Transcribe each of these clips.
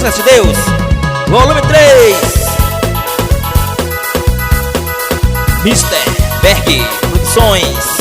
Resgate de Deus, volume 3. Mr. Berg Produções.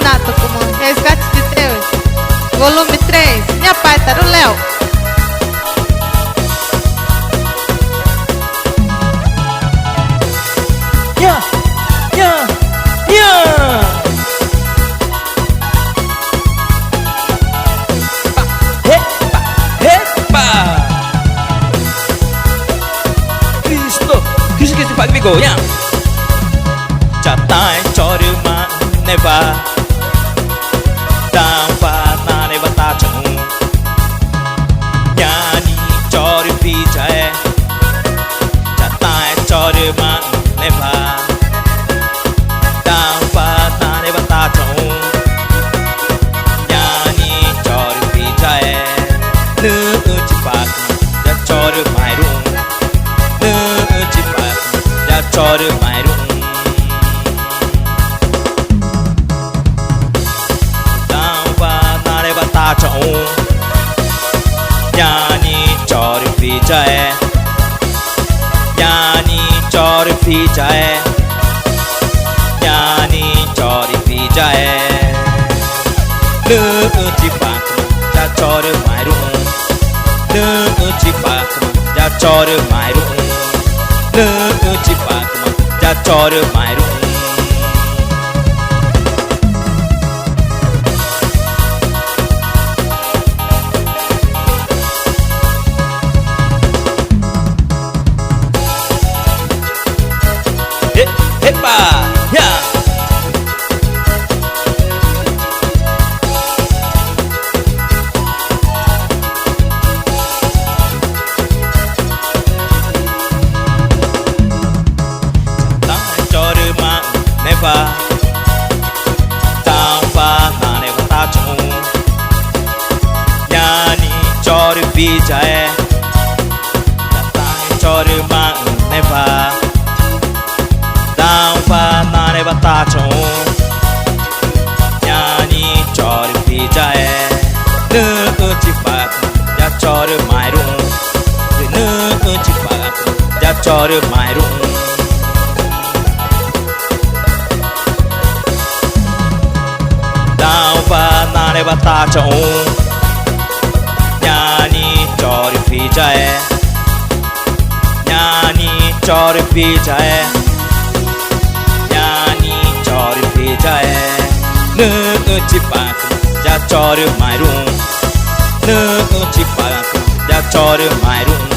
Nato como Resgate de Deus, volume 3. Minha pai tá no Léo. Cristo que paga bigo, ya. Chatai chori ma neva, tanpa na neva tachung. Yani chori pijae, chatai chori ma neva, tanpa na neva tachung. Yani chori pijae, nu chipak, ya chori mai rum. Chore mai rum Tao va nare bata chong Yani chore phi jae Yani chore phi jae Yani chore phi jae Nu chi pak ja chore mai rum Nu chi pak ja chore mai rum Nu chi pak ja chore mai rum Epa, ya. Chore pijae, chore ma neva, tanpa na neva tachong. Yani chore pijae, nu chipak, ya chore mai rum. Nu chipak, ya chore mai rum. Tanpa na neva tachong. Chore pijae, yani chore pijae, yani chore pijae. Nu chipak, ja chore mai rum. Nu chipak, ja chore mai rum.